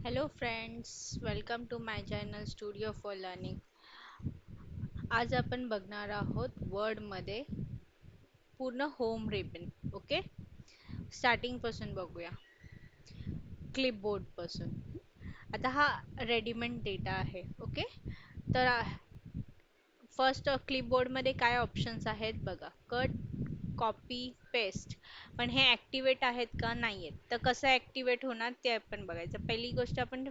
Hello friends, welcome to my channel studio for learning. आज आपण बघणार आहोत वर्डमध्ये पूर्ण होम रिबन. ओके, स्टार्टिंग पासून बघूया. क्लिपबोर्ड पासून. आता हा रेडीमेड डेटा आहे. ओके, तर फर्स्ट क्लिपबोर्ड मध्ये काय ऑप्शन्स आहेत बघा. Cut, copy, paste. पण हे ऍक्टिव्हेट आहेत का नाही आहेत, तर कसं ऍक्टिव्हेट होणार ते आपण बघायचं. पहिली गोष्ट आपण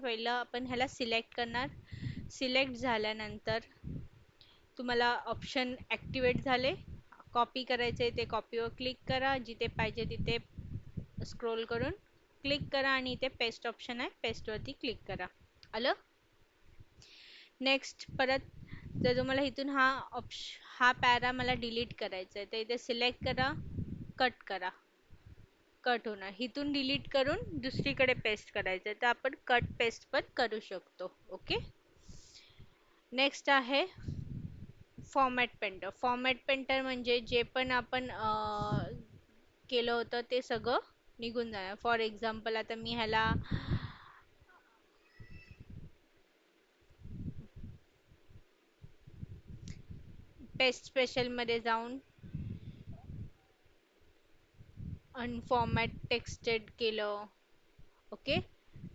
ह्याला सिलेक्ट करणार. सिलेक्ट झाल्यानंतर तुम्हाला ऑप्शन ऍक्टिव्हेट झाले, कॉपी करायचे ते कॉपीवर क्लिक करा, जिथे पाहिजे तिथे स्क्रोल करून क्लिक करा आणि इथे पेस्ट ऑप्शन आहे, पेस्ट वरती क्लिक करा. आलं. नेक्स्ट परत जर तुम्हाला इथून हा पॅरा मला डिलीट करायचा आहे तर इथे सिलेक्ट करा, कट करा. कट होणार. इथून डिलीट करून दुसरीकडे पेस्ट करायचं आहे तर आपण कट पेस्ट पण करू शकतो. ओके. नेक्स्ट आहे फॉर्मॅट पेंटर. फॉर्मॅट पेंटर म्हणजे जे पण आपण केलं होतं ते सगळं निघून जाणार. फॉर एक्झाम्पल आता मी ह्याला पेस्ट स्पेशल मध्ये जाऊन अनफॉर्मॅट टेक्स्टेड केलं. ओके,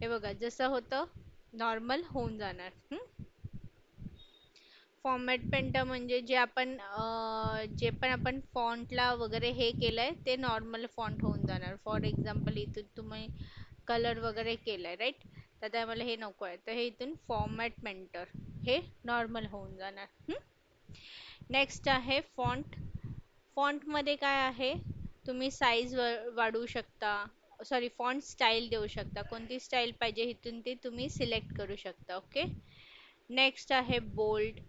हे बघा जसं होतं नॉर्मल होऊन जाणार. फॉर्मॅट पेंटर म्हणजे जे पण आपण फॉन्टला वगैरे हे केलंय ते नॉर्मल फॉन्ट होऊन जाणार. फॉर एक्झाम्पल इथून तुम्ही कलर वगैरे केलाय राईट, तर त्यामुळे हे नको आहे तर हे इथून फॉर्मॅट पेंटर हे नॉर्मल होऊन जाणार. नेक्स्ट आहे फॉन्ट. फॉन्ट मध्ये काय आहे, तुम्ही साईज वाढवू शकता. सॉरी, फॉन्ट स्टाईल देऊ शकता. कोणती स्टाईल पाहिजे इथून ते तुम्ही सिलेक्ट करू शकता. ओके. नेक्स्ट आहे बोल्ड,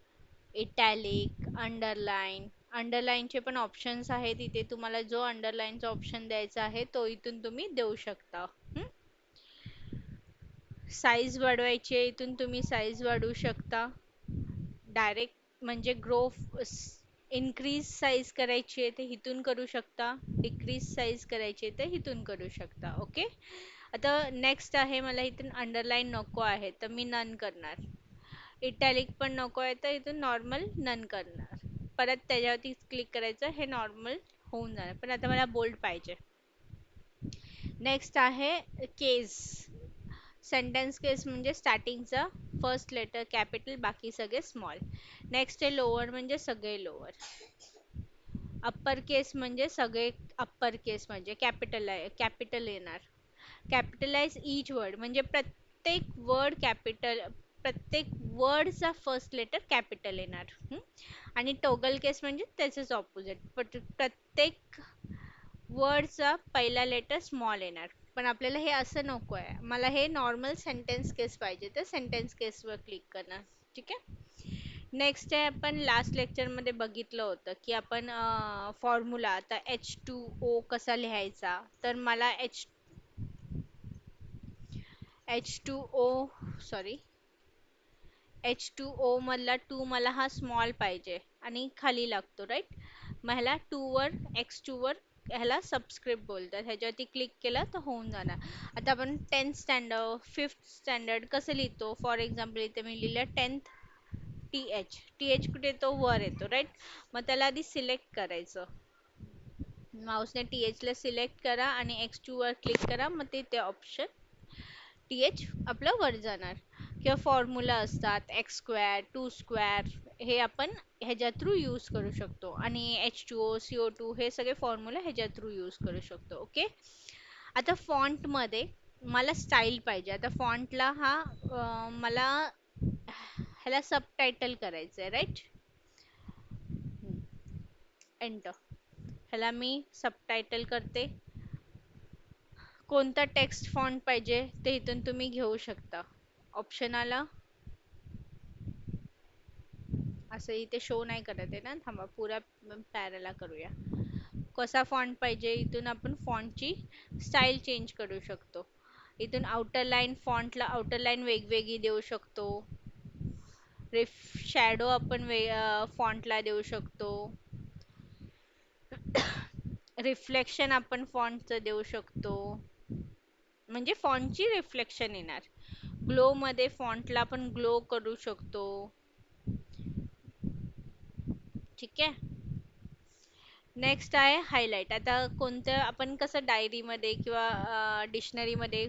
इटॅलिक, अंडरलाइन. अंडरलाइनचे पण ऑप्शन्स आहेत इथे. तुम्हाला जो अंडरलाइनचा ऑप्शन द्यायचा आहे तो इथून तुम्ही देऊ शकता. साईज वाढवायची आहे, इथून तुम्ही साईज वाढवू शकता. डायरेक्ट म्हणजे इनक्रीज साईज करायची आहे ते इथून करू शकता. डिक्रीज साईज करायची आहे ते इथून करू शकता. ओके. आता नेक्स्ट आहे, मला इथून अंडरलाईन नको आहे तर मी नन करणार. इटॅलिक पण नको आहे तर इथून नॉर्मल नन करणार. परत त्याच्यावरती क्लिक करायचं, हे नॉर्मल होऊन जाणार. पण आता मला बोल्ड पाहिजे. नेक्स्ट आहे केस. सेंटेन्स केस म्हणजे स्टार्टिंगचा फर्स्ट लेटर कॅपिटल, बाकी सगळे स्मॉल. नेक्स्ट आहे लोअर म्हणजे सगळे लोअर. अप्पर केस म्हणजे सगळे अप्पर केस म्हणजे कॅपिटल येणार. कॅपिटलाइज इच वर्ड म्हणजे प्रत्येक वर्डचा फर्स्ट लेटर कॅपिटल येणार. आणि टॉगल केस म्हणजे त्याचंच ऑपोजिट, प्रत्येक वर्डचा पहिला लेटर स्मॉल येणार. पण आपल्याला हे असं नको आहे, मला हे नॉर्मल सेंटेन्स केस पाहिजे तर सेंटेन्स केसवर क्लिक करणार. ठीक आहे. नेक्स्ट आहे, आपण लास्ट लेक्चरमध्ये बघितलं होतं की आपण फॉर्म्युला आता H2O कसा लिहायचा. तर मला H2O सॉरी H2O मधला 2 मला हा स्मॉल पाहिजे आणि खाली लागतो राईट. मग ह्याला 2 वर X2 वर ह्याला सबस्क्रिप्ट बोलतात. ह्याच्यावरती क्लिक केलं तर होऊन जाणार. आता आपण 10th स्टँडर्ड 5th स्टँडर्ड कसं लिहितो. फॉर एक्झाम्पल इथे मी लिहिलं 10th TH कुठे येतो, वर येतो राईट. मग त्याला आधी सिलेक्ट करायचं. माऊसने TH ला सिलेक्ट करा आणि X2 वर क्लिक करा, मग ते ऑप्शन TH आपलं वर जाणार. किंवा फॉर्म्युला असतात एक्स स्क्वेअर, टू स्क्वेअर, हे आपण ह्याच्या थ्रू यूज करू शकतो. आणि H2O, CO2 हे सगळे फॉर्म्युला ह्याच्या थ्रू यूज करू शकतो. ओके. आता फॉन्ट मध्ये मला स्टाईल पाहिजे. आता फॉन्टला मला ह्याला सबटायटल करायचंय राईट. एंटर. ह्याला मी सबटायटल करते. कोणता टेक्स्ट फॉन्ट पाहिजे ते इथून तुम्ही घेऊ शकता. ऑप्शन आला असं इथे शो नाही करत आहे ना, थांबा पुरा पॅराला करूया. कसा फॉन्ट पाहिजे, इथून आपण फॉन्टची स्टाईल चेंज करू शकतो. इथून आउटर लाईन, फॉन्टला आउटर लाईन वेगवेगळी देऊ शकतो. शॅडो आपण फॉन्टला देऊ शकतो. रिफ्लेक्शन आपण फॉन्टचं देऊ शकतो, म्हणजे फॉन्टची रिफ्लेक्शन येणार. ग्लो मध्ये फॉन्टला आपण ग्लो करू शकतो. ठीक आहे. नेक्स्ट आहे हायलाइट. आता कोणत्या आपण कसं डायरीमध्ये किंवा डिक्शनरीमध्ये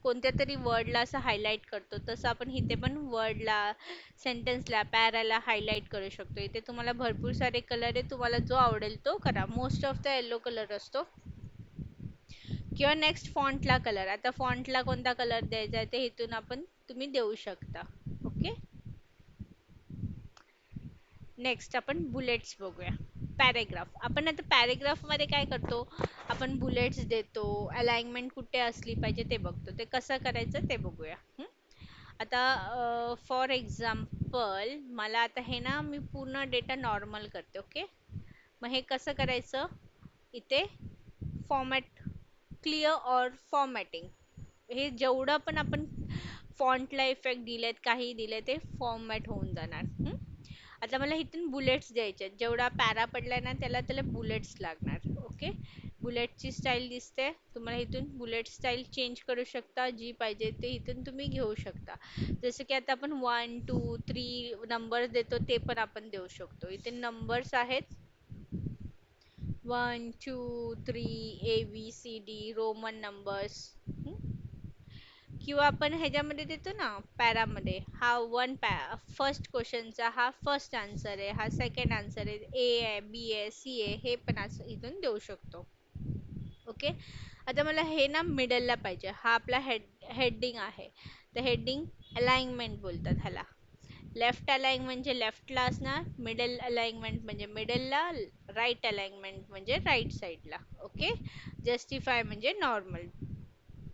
कोणत्या तरी वर्डला असं हायलाइट करतो, तसं आपण इथे पण वर्डला, सेंटेन्सला, पॅराला हायलाइट करू शकतो. इथे तुम्हाला भरपूर सारे कलर आहे, तुम्हाला जो आवडेल तो करा. Most of the yellow colour असतो. किंवा नेक्स्ट फॉन्टला कलर. आता फॉन्टला कोणता कलर द्यायचा आहे ते इथून आपण तुम्ही देऊ शकता. ओके. नेक्स्ट आपण बुलेट्स बघूया. पॅरेग्राफ. आपण आता पॅरेग्राफ मध्ये काय करतो, आपण बुलेट्स देतो, अलाइनमेंट कुठे असली पाहिजे ते बघतो. ते कसं करायचं ते बघूया. आता फॉर एक्झाम्पल मला आता हे ना मी पूर्ण डेटा नॉर्मल करते. ओके. मग हे कसं करायचं, इथे फॉर्मॅट, क्लिअर ऑर फॉर्मॅटिंग, हे जेवढं पण आपण फॉन्टला इफेक्ट दिलेत, काही दिले, ते फॉर्मॅट होऊन जाणार. आता मला इथून बुलेट्स द्यायचे आहेत. जेवढा पॅरा पडलाय ना त्याला त्याला बुलेट्स लागणार. ओके. बुलेटची स्टाईल दिसते तुम्हाला. इथून बुलेट स्टाईल चेंज करू शकता, जी पाहिजे ते इथून तुम्ही घेऊ शकता. जसं की आता आपण 1 2 3 नंबर्स देतो, ते पण आपण देऊ शकतो. इथे नंबर्स आहेत 1 2 3 ABCD रोमन नंबर्स. किंवा आपण ह्याच्यामध्ये देतो ना पॅरामध्ये, हा फर्स्ट क्वेश्चनचा हा फर्स्ट आन्सर आहे, हा सेकंड आन्सर आहे, ए आहे, बी आहे, सी आहे, हे पण असं इथून देऊ शकतो. ओके. आता मला हे ना मिडलला पाहिजे. हा आपला हेडिंग आहे. तर हेडिंग अलाइनमेंट बोलतात ह्याला. लेफ्ट अलाइनमेंट म्हणजे लेफ्टला असणार, मिडल अलाइनमेंट म्हणजे मिडलला, राईट अलाइनमेंट म्हणजे राईट साईडला. ओके. जस्टिफाय म्हणजे normal.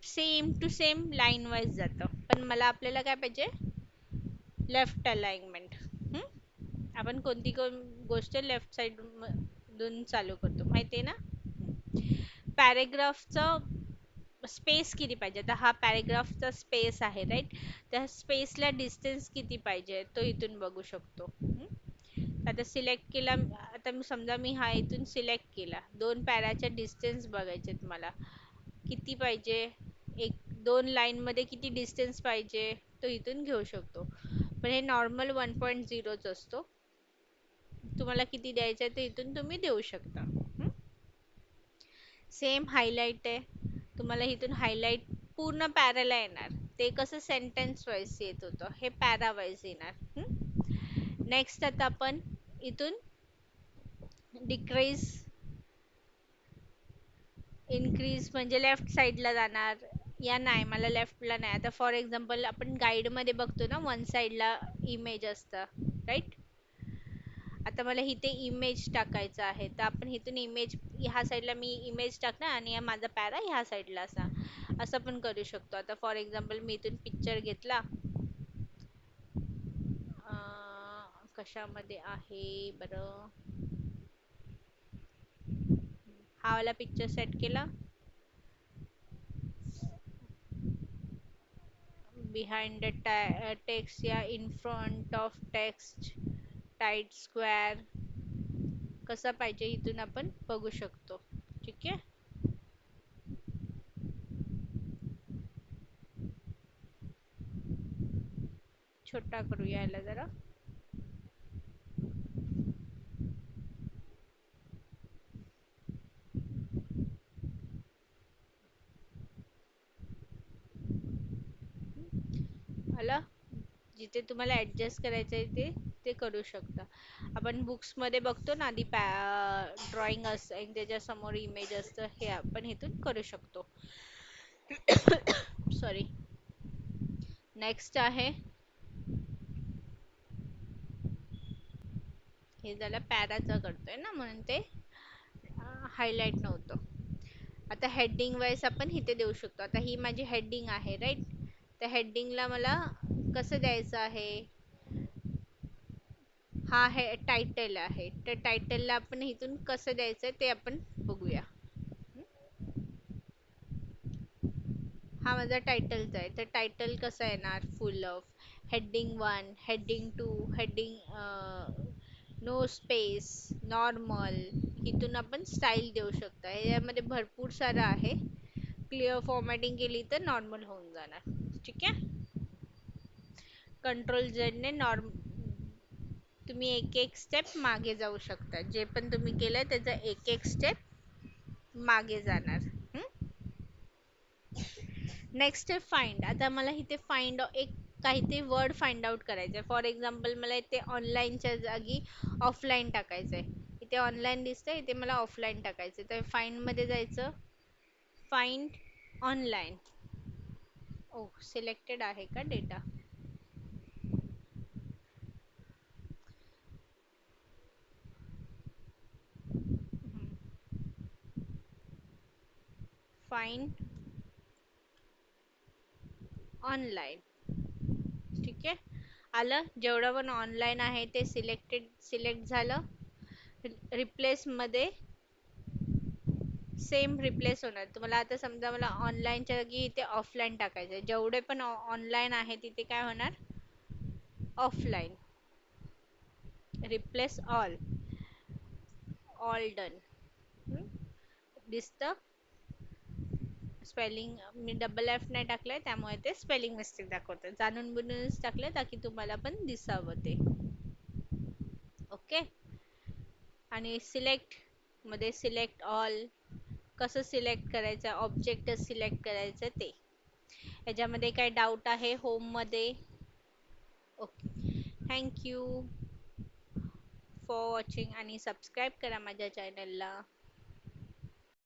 Same to same line wise जातं, पण मला आपल्याला काय पाहिजे, लेफ्ट अलाइनमेंट. आपण कोणती गोष्ट लेफ्ट साइड मधून चालू करतो माहिती आहे ना. पॅरेग्राफचं स्पेस किती पाहिजे, आता हा पॅरेग्राफचा स्पेस आहे राईट, त्या स्पेसला डिस्टन्स किती पाहिजे तो इथून बघू शकतो. आता सिलेक्ट केला, आता मी समजा मी हा इथून सिलेक्ट केला, दोन पॅराच्या डिस्टन्स बघायचे मला किती पाहिजे, एक दोन लाईन मध्ये किती डिस्टन्स पाहिजे तो इथून घेऊ शकतो. पण हे नॉर्मल 1.0च असतो. तुम्हाला किती द्यायचं आहे ते इथून तुम्ही देऊ शकता. सेम हायलाइट आहे. तुम्हाला इथून हायलाइट पूर्ण पॅराला येणार. ते कसं सेंटेन्स वाईज येत होतं, हे पॅरा वाईज येणार. नेक्स्ट आता आपण इथून डिक्रीज, इनक्रीज म्हणजे लेफ्ट साइडला जाणार, या नाही मला लेफ्टला नाही. आता फॉर एक्झाम्पल आपण गाईड मध्ये बघतो ना, वन साइडला इमेज असतं राईट. आता मला इथे इमेज टाकायचं आहे, तर आपण इथून इमेज ह्या साईडला मी इमेज टाकणार आणि माझा पॅरा ह्या साईडला असा, असं पण करू शकतो. आता फॉर एक्झाम्पल मी इथून पिक्चर घेतला, कशामध्ये आहे बरं, हा वाला पिक्चर सेट केला, behind the text या in front of text, tight square, कसा पाहिजे इथून आपण बघू शकतो. ठीक आहे. छोटा करूया याला जरा. आला. जिथे तुम्हाला ऍडजस्ट करायचं आहे ते ते करू शकता. आपण बुक्स मध्ये बघतो ना आधी ड्रॉइंग असतं आणि त्याच्या समोर इमेज असतं, हे आपण इथून करू शकतो. सॉरी. नेक्स्ट आहे, हे झालं पॅराचं करतोय ना म्हणून ते हायलाइट नव्हतं. आता हेडिंग वाईज आपण इथे देऊ शकतो. आता ही माझी हेडिंग आहे राईट. त्या हेडिंगला मला कसं द्यायचं आहे, हा हे टायटल आहे, तर टायटलला आपण इथून कसं द्यायचं ते आपण बघूया. हा माझा टायटलचा आहे, तर टायटल कसा येणार, full of, heading 1, heading 2, heading no space, normal. इथून आपण स्टाईल देऊ शकता. यामध्ये भरपूर सारं आहे. क्लिअर फॉर्मॅटिंग केली तर नॉर्मल होऊन जाणार. ठीक आहे. कंट्रोल झेड ने नॉर्म तुम्ही एक एक स्टेप मागे जाऊ शकता. जे पण तुम्ही केलंय त्याचा एक एक स्टेप मागे जाणार. नेक्स्ट आहे फाइंड. आता मला इथे फाइंड एक काहीतरी वर्ड फाइंड आउट करायचं आहे. फॉर एक्झाम्पल मला इथे ऑनलाईनच्या जागी ऑफलाईन टाकायचं आहे. इथे ऑनलाईन दिसतंय, इथे मला ऑफलाईन टाकायचं तर फाइंड मध्ये जायचं. Find online. ओ सिलेक्टेड आहे का डेटा? Find online. ठीक आहे. आलं. जेवढं पण ऑनलाईन आहे ते सिलेक्ट झालं. रिप्लेस मध्ये सेम रिप्लेस होणार. तुम्हाला आता समजा मला ऑनलाईनच्या जागी इथे ऑफलाईन टाकायचं आहे. जेवढे पण ऑनलाईन आहे तिथे काय होणार? Offline. Replace all. All done. दिसतं. स्पेलिंग मी डबल एफ नाही टाकलंय त्यामुळे ते स्पेलिंग मिस्टेक दाखवतं. जाणून बुजूनच टाकलंय ताकी तुम्हाला पण दिसावं ते. ओके. आणि सिलेक्ट मध्ये सिलेक्ट ऑल. कसं सिलेक्ट करायचं? ऑब्जेक्ट सिलेक्ट करायचं ते. याच्यामध्ये काय डाऊट आहे होम मध्ये? Okay. Thank you for watching आणि सबस्क्राईब करा माझ्या चॅनलला.